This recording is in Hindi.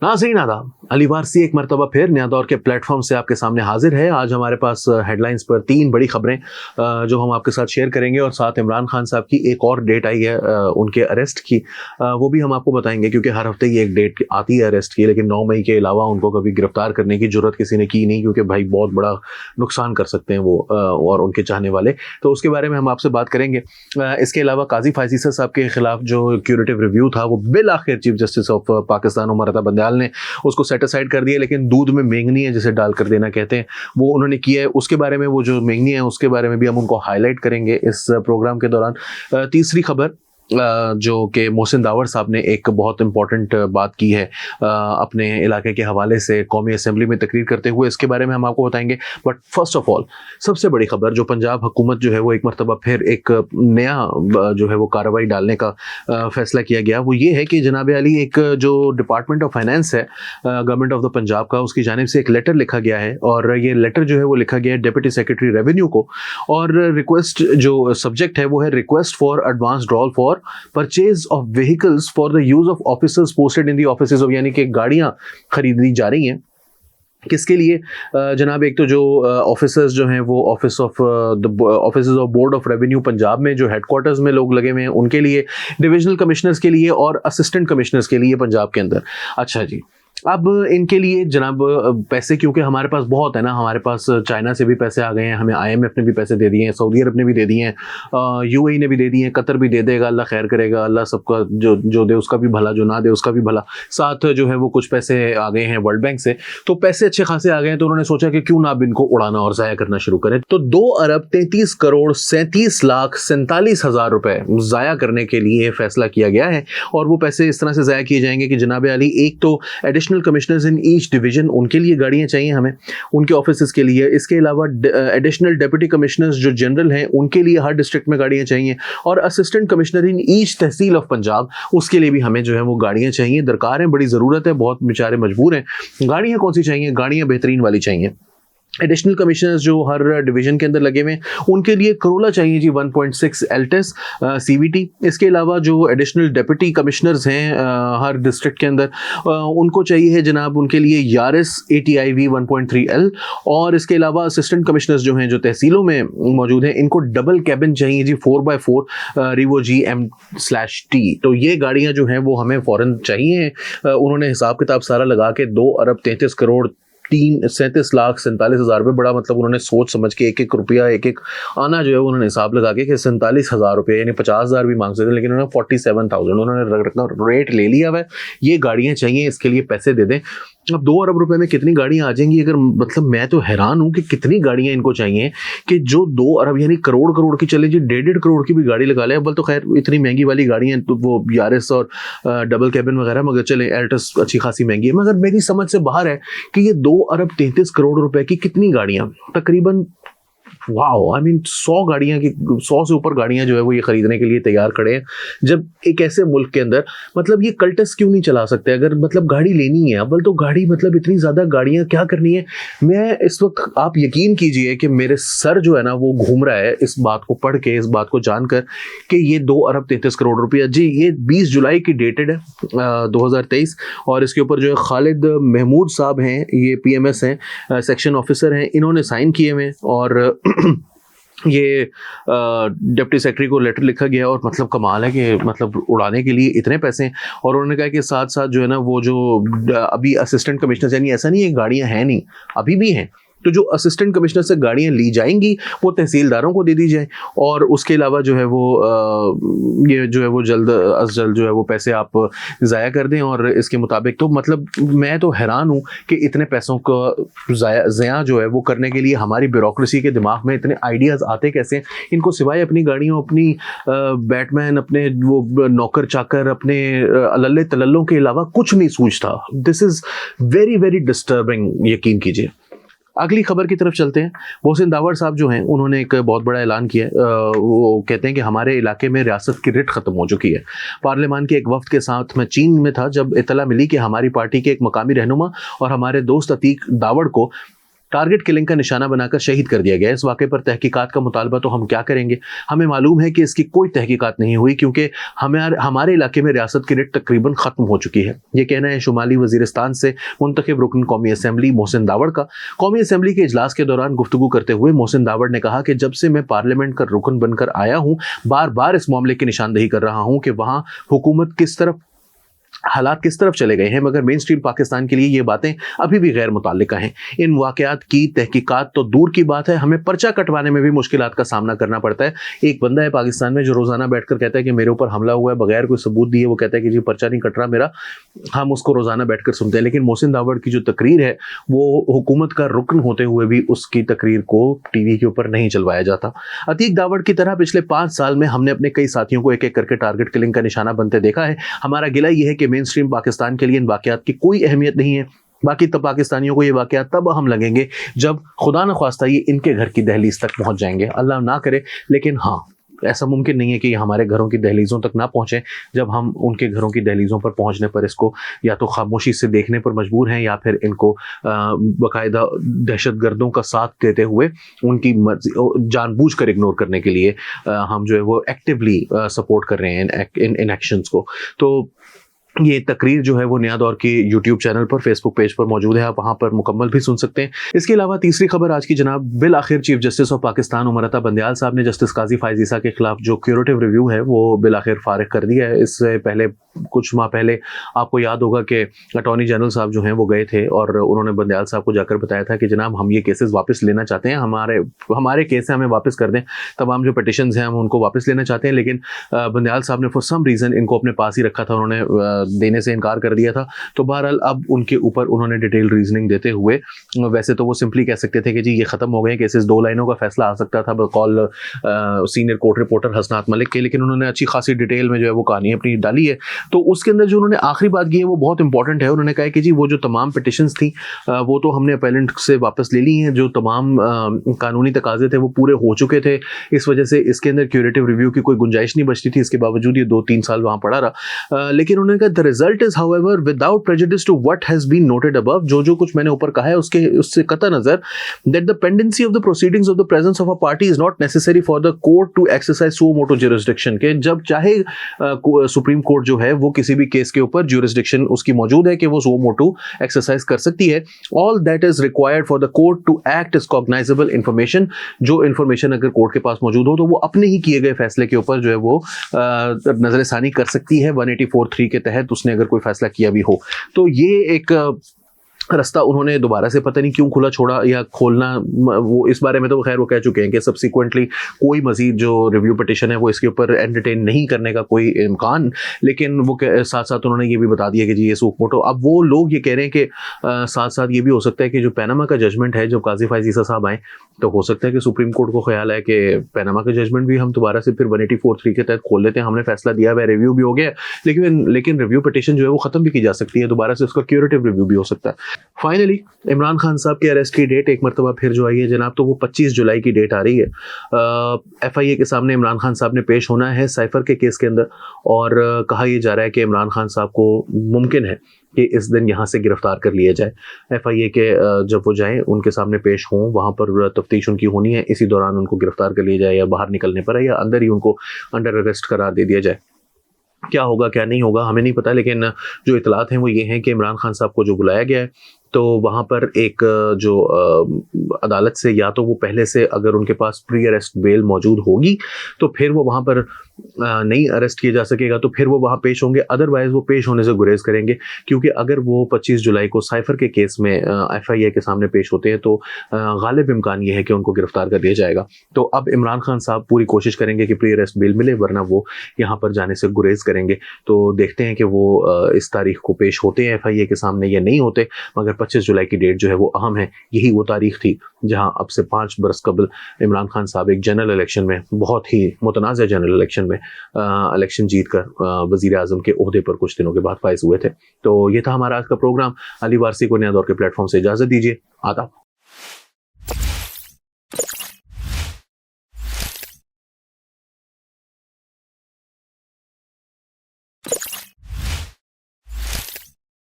नाज़रीन आदाब, अली वारसी एक मरतबा फिर नया दौर के प्लेटफॉर्म से आपके सामने हाजिर है। आज हमारे पास हेडलाइंस पर 3 बड़ी खबरें जो हम आपके साथ शेयर करेंगे और साथ इमरान खान साहब की एक और डेट आई है उनके अरेस्ट की, वो भी हम आपको बताएंगे क्योंकि हर हफ्ते ही एक डेट आती है अरेस्ट की, लेकिन 9 मई के अलावा उनको कभी गिरफ्तार करने की जरूरत किसी ने की नहीं क्योंकि भाई बहुत बड़ा नुकसान कर सकते हैं वो और उनके चाहने वाले, तो उसके बारे में हम आपसे बात करेंगे। इसके अलावा काजी फायजीसा साहब के खिलाफ जो क्यूरेटिव रिव्यू था वो बिल आखिर chief justice of Pakistan Umar Ata Bandial ने उसको सेट असाइड कर दिया, लेकिन दूध में मेंगनी है जिसे डाल कर देना कहते हैं, वो उन्होंने किया है। उसके बारे में, वो जो मेंगनी है उसके बारे में भी हम उनको हाईलाइट करेंगे इस प्रोग्राम के दौरान। तीसरी खबर जो कि मोहसिन दावर साहब ने एक बहुत इंपॉर्टेंट बात की है अपने इलाके के हवाले से कौमी असेंबली में तकरीर करते हुए, इसके बारे में हम आपको बताएंगे। बट फर्स्ट ऑफ ऑल सबसे बड़ी खबर जो पंजाब हुकूमत जो है वो एक मरतबा फिर एक नया जो है वो कार्रवाई डालने का फैसला किया गया, वो ये है कि जनाब अली एक जो डिपार्टमेंट ऑफ फाइनेंस है गवर्नमेंट ऑफ द पंजाब का, उसकी जानिब से एक लेटर लिखा गया है और ये लेटर जो है वो लिखा गया है डिप्टी सेक्रेटरी रेवेन्यू को, और रिक्वेस्ट जो सब्जेक्ट है वो है request for advance drawal for purchase of vehicles for the use of officers posted in the offices of, यानी कि गाड़ियां खरीदी जा रही हैं। किसके लिए जनाब? एक तो जो ऑफिसर्स जो हैं वो office of officers of board of revenue Punjab में जो हेडक्वार्टर्स में लोग लगे हुए हैं उनके लिए, डिविजनल कमिश्नर्स के लिए और असिस्टेंट कमिश्नर्स के लिए पंजाब के अंदर। अच्छा जी, अब इनके लिए जनाब पैसे क्योंकि हमारे पास बहुत है ना, हमारे पास चाइना से भी पैसे आ गए हैं, हमें IMF ने भी पैसे दे दिए हैं, सऊदी अरब ने भी दे दिए हैं, UAE ने भी दे दिए हैं, कतर भी दे देगा, अल्लाह खैर करेगा, अल्लाह सबका जो दे उसका भी भला, जो ना दे उसका भी भला। साथ जो है वो कुछ पैसे आ गए हैं वर्ल्ड बैंक से, तो पैसे अच्छे खासे आ गए हैं, तो उन्होंने सोचा कि क्यों ना अब इनको उड़ाना और ज़ाया करना शुरू करें। तो 2 अरब 33 करोड़ 37 लाख 47 हज़ार रुपए ज़ाया करने के लिए फैसला किया गया है, और वो पैसे इस तरह से ज़ाया किए जाएंगे कि जनाब अली एक तो additional commissioners in each division उनके लिए गाड़ियां चाहिए हमें उनके ऑफिस के लिए, इसके अलावा एडिशनल डिप्टी कमिश्नर्स जो जनरल हैं उनके लिए हर डिस्ट्रिक्ट में गाड़ियां चाहिए, और assistant commissioner in each tehsil of Punjab उसके लिए भी हमें जो है वो गाड़ियां चाहिए, दरकार है, बड़ी ज़रूरत है, बहुत बेचारे मजबूर हैं। गाड़ियां कौन सी चाहिए? गाड़ियां बेहतरीन वाली चाहिए। एडिशनल कमिश्नर्स जो हर डिवीजन के अंदर लगे हुए हैं उनके लिए करोला चाहिए जी 1.6 एल्टेस CVT। इसके अलावा जो एडिशनल डिप्टी कमिश्नर्स हैं हर डिस्ट्रिक्ट के अंदर उनको चाहिए है जनाब उनके लिए यारिस ATIV 1.3 L, और इसके अलावा असिस्टेंट कमिश्नर्स जो हैं जो तहसीलों में मौजूद हैं इनको डबल कैबिन चाहिए जी 4x4 रिवो GM/T। तो ये गाड़ियाँ जो हैं वो हमें फ़ौरन चाहिए। उन्होंने हिसाब किताब सारा लगा के 2 अरब 33 करोड़ 37 लाख 47 हज़ार रुपये, बड़ा मतलब उन्होंने सोच समझ के एक एक रुपया एक एक आना जो है उन्होंने हिसाब लगा के 47 हज़ार रुपये यानी 50 हज़ार भी मांग सकते थे, लेकिन उन्होंने 47,000 उन्होंने रेट ले लिया हुआ है। ये गाड़ियाँ चाहिए, इसके लिए पैसे दे दें। अब 2 अरब रुपए में कितनी गाड़ियां आ जाएंगी? अगर मतलब मैं तो हैरान हूं कि कितनी गाड़ियां इनको चाहिए कि जो 2 अरब यानी करोड़ की चले जी 1.5 करोड़ की भी गाड़ी लगा ले। अब तो खैर इतनी महंगी वाली गाड़ियां तो वो यारिस और डबल कैबिन वगैरह, मगर चले एल्टस अच्छी खासी महंगी है, मगर मेरी समझ से बाहर है कि ये 2 अरब 33 करोड़ रुपए की कितनी गाड़ियां, तकरीबन वाओ, आई मीन 100 गाड़ियां की 100 से ऊपर गाड़ियां जो है वो ये खरीदने के लिए तैयार खड़े हैं। जब एक ऐसे मुल्क के अंदर मतलब ये कल्टस क्यों नहीं चला सकते? अगर मतलब गाड़ी लेनी है अव्वल तो गाड़ी मतलब इतनी ज़्यादा गाड़ियां क्या करनी है? मैं इस वक्त आप यकीन कीजिए कि मेरे सर जो है ना वो घूम रहा है इस बात को पढ़ के, इस बात को जानकर कि ये 2 अरब 33 करोड़ रुपया जी, ये 20 जुलाई की डेटेड है 2023, और इसके ऊपर जो है खालिद महमूद साहब हैं, ये PMS हैं, सेक्शन ऑफिसर हैं, इन्होंने साइन किए हुए, और ये डिप्टी सेक्रेटरी को लेटर लिखा गया, और मतलब कमाल है कि मतलब उड़ाने के लिए इतने पैसे हैं। और उन्होंने कहा कि साथ साथ जो है ना वो जो अभी असिस्टेंट कमिश्नर, यानी ऐसा नहीं है गाड़ियां हैं नहीं, अभी भी हैं, तो जो असिस्टेंट कमिश्नर से गाड़ियां ली जाएंगी वो तहसीलदारों को दे दी जाए, और उसके अलावा जो है वो ये जो है वो जल्द अज जल्द जो है वो पैसे आप ज़ाया कर दें। और इसके मुताबिक तो मतलब मैं तो हैरान हूँ कि इतने पैसों का ज़ाया जो है वो करने के लिए हमारी ब्यूरोक्रेसी के दिमाग में इतने आइडियाज़ आते कैसे हैं? इनको सिवाय अपनी गाड़ियों, अपनी बैटमैन, अपने वो नौकर चाकर, अपने अल्ले तल्लों के अलावा कुछ नहीं सूझता। This is very very disturbing, यकीन कीजिए। अगली खबर की तरफ चलते हैं। मोहसिन दावर साहब जो हैं उन्होंने एक बहुत बड़ा ऐलान किया है। वो कहते हैं कि हमारे इलाके में रियासत की रिट ख़त्म हो चुकी है। पार्लियामान के एक वफ्द के साथ मैं चीन में था जब इतला मिली कि हमारी पार्टी के एक मकामी रहनुमा और हमारे दोस्त अतीक दावड़ को टारगेट किलिंग का निशाना बनाकर शहीद कर दिया गया। इस वाक़े पर तहकीकात का मुतालबा तो हम क्या करेंगे, हमें मालूम है कि इसकी कोई तहकीकात नहीं हुई क्योंकि हमारे इलाके में रियासत की रिट तकरीबन ख़त्म हो चुकी है। ये कहना है शुमाली वज़ीरिस्तान से मुंतखब रुकन कौमी असम्बली मोहसिन दावड़ का। कौमी असम्बली के इजलास के दौरान गुफ्तगू करते हुए मोहसिन दावड़ ने कहा कि जब से मैं पार्लियामेंट का रुकन बनकर आया हूँ, बार बार इस मामले की निशानदेही कर रहा हूँ कि वहाँ हुकूमत किस तरफ, हालात किस तरफ चले गए हैं, मगर मेन स्ट्रीम पाकिस्तान के लिए ये बातें अभी भी गैर मुताल्लिका हैं। इन वाक़यात की तहकीकात तो दूर की बात है, हमें पर्चा कटवाने में भी मुश्किलात का सामना करना पड़ता है। एक बंदा है पाकिस्तान में जो रोज़ाना बैठकर कहता है कि मेरे ऊपर हमला हुआ है, बगैर कोई सबूत दिए वो कहता है कि जी पर्चा नहीं कट रहा मेरा। हम उसको रोज़ाना बैठकर सुनते हैं, लेकिन मोहसिन दावड़ की जो तकरीर है वो हुकूमत का रुकन होते हुए भी उसकी तकरीर को टीवी के ऊपर नहीं चलवाया जाता। अतीक दावड़ की तरह पिछले 5 साल में हमने अपने कई साथियों को एक एक करके टारगेट किलिंग का निशाना बनते देखा है। हमारा गिला ये है कि मेन स्ट्रीम पाकिस्तान के लिए इन वाक़यात की कोई अहमियत नहीं है। बाकी तब पाकिस्तानियों को ये वाक़यात तब हम लगेंगे जब खुदा न ख्वास्ता ये इनके घर की दहलीज तक पहुंच जाएंगे। अल्लाह ना करे, लेकिन हाँ, ऐसा मुमकिन नहीं है कि हमारे घरों की दहलीज़ों तक ना पहुँचे। जब हम उनके घरों की दहलीज़ों पर पहुँचने पर इसको या तो खामोशी से देखने पर मजबूर हैं या फिर इनको बाकायदा दहशतगर्दों का साथ देते हुए उनकी जानबूझकर इग्नोर करने के लिए हम जो है वो एक्टिवली सपोर्ट कर रहे हैं इन एक्शंस को। तो ये तकरीर जो है वो नया दौर के यूट्यूब चैनल पर, फेसबुक पेज पर मौजूद है, आप वहाँ पर मुकम्मल भी सुन सकते हैं। इसके अलावा तीसरी खबर आज की जनाब, बिल आखिर chief justice of Pakistan Umar Ata Bandial साहब ने जस्टिस काजी फायज़ ईसा के खिलाफ जो क्यूरेटिव रिव्यू है वो बिल आखिर फारिग कर दिया है। इससे पहले कुछ माह पहले आपको याद होगा कि अटॉर्नी जनरल साहब जो हैं वो गए थे और उन्होंने बंदयाल साहब को जाकर बताया था कि जनाब हम ये केसेस वापस लेना चाहते हैं, हमारे केस हमें वापस कर दें, तमाम जो पिटिशंस हैं हम उनको वापस लेना चाहते हैं। लेकिन बंदयाल साहब ने फॉर सम रीज़न इनको अपने पास ही रखा था, उन्होंने देने से इनकार कर दिया था। तो बहरहाल अब उनके ऊपर उन्होंने डिटेल रीजनिंग देते हुए, वैसे तो वो सिंपली कह सकते थे कि जी ये ख़त्म हो गए केसेस, 2 लाइनों का फैसला आ सकता था बकौल सीनियर कोर्ट रिपोर्टर हसनात मलिक के, लेकिन उन्होंने अच्छी खासी डिटेल में जो है वो कहानी अपनी डाली है। तो उसके अंदर जो उन्होंने आखिरी बात की है वो बहुत इंपॉर्टेंट है। उन्होंने कहा कि जी वो जो तमाम पिटिशंस थी वो तो हमने अपेलेंट से वापस ले ली हैं, जो तमाम कानूनी तकाजे थे वो पूरे हो चुके थे, इस वजह से इसके अंदर क्यूरेटिव रिव्यू की कोई गुंजाइश नहीं बचती थी। इसके बावजूद ये 2-3 साल वहाँ पड़ा रहा। लेकिन उन्होंने कहा the result is however without prejudice to what has been noted above, जो कुछ मैंने ऊपर कहा है उससे कतई नजर that the pendency of the proceedings of the presence of a party is not necessary for the court to exercise suo motu jurisdiction, के जब चाहे सुप्रीम कोर्ट जो है वो किसी भी केस के ऊपर ज्यूरिसडिक्शन उसकी मौजूद है कि वो सो मोटो एक्सरसाइज कर सकती है। All that is required for the court to act is cognizable information, जो इन्फॉर्मेशन अगर कोर्ट के पास मौजूद हो तो वो अपने ही किए गए फैसले के ऊपर जो है वो नजरसानी कर सकती है 184(3) के तहत उसने अगर कोई फैसला किया भी हो। तो ये एक रास्ता उन्होंने दोबारा से पता नहीं क्यों खुला छोड़ा या खोलना, वो इस बारे में तो खैर वो कह चुके हैं कि सब्सिक्वेंटली कोई मजीद जो रिव्यू पिटिशन है वो इसके ऊपर एंटरटेन नहीं करने का कोई इम्कान, लेकिन वो साथ साथ उन्होंने ये भी बता दिया कि जी ये सूख मोटो। अब वो लोग ये कह रहे हैं कि साथ साथ ये भी हो सकता है कि जो पैनामा का जजमेंट है, जब काजी फायज़ ईसा साहब आए तो हो सकता है कि सुप्रीम कोर्ट को ख्याल है कि पैनामा का जजमेंट भी हम दोबारा से फिर 184(3) के तहत खोल लेते हैं, हमने फैसला दिया है, रिव्यू भी हो गया, लेकिन रिव्यू पिटिशन जो है वो खत्म भी की जा सकती है, दोबारा से उसका क्यूरेटिव रिव्यू भी हो सकता है। फाइनली इमरान खान साहब के अरेस्ट की डेट एक मरतबा फिर जो आई है जनाब, तो वो 25 जुलाई की डेट आ रही है। FIA के सामने इमरान खान साहब ने पेश होना है साइफर के केस के अंदर, और कहा यह जा रहा है कि इमरान खान साहब को मुमकिन है कि इस दिन यहाँ से गिरफ्तार कर लिया जाए। FIA के जब वो जाएं उनके सामने पेश हों, वहाँ पर तफ्तीश उनकी होनी है, इसी दौरान उनको गिरफ्तार कर लिया जाए, या बाहर निकलने पर है या अंदर ही उनको अंडर अरेस्ट करार दे दिया जाए। क्या होगा क्या नहीं होगा हमें नहीं पता, लेकिन जो इतलात हैं वो ये हैं कि इमरान खान साहब को जो बुलाया गया है तो वहाँ पर एक जो अदालत से, या तो वो पहले से अगर उनके पास प्री अरेस्ट बेल मौजूद होगी तो फिर वो वहाँ पर नहीं अरेस्ट किया जा सकेगा, तो फिर वो वहाँ पेश होंगे, अदरवाइज वो पेश होने से गुरेज करेंगे, क्योंकि अगर वो 25 जुलाई को साइफर के केस में FIA के सामने पेश होते हैं तो गालिब इम्कान ये है कि उनको गिरफ्तार कर दिया जाएगा। तो अब इमरान खान साहब पूरी कोशिश करेंगे कि प्री अरेस्ट बेल मिले, वरना वो यहाँ पर जाने से गुरेज करेंगे। तो देखते हैं कि वो इस तारीख को पेश होते हैं FIA के सामने या नहीं होते, मगर 25 जुलाई की डेट जो है वो अहम है। यही वो तारीख थी जहां अब से 5 बरस कबल इमरान खान साहब एक जनरल इलेक्शन में, बहुत ही मुतनाज़ जनरल इलेक्शन में इलेक्शन जीत कर वज़ीर आज़म के ओहदे पर कुछ दिनों के बाद फाइज हुए थे। तो ये था हमारा आज का प्रोग्राम। अली वारसी को नया दौर के प्लेटफॉर्म से इजाज़त दीजिए। आदाब।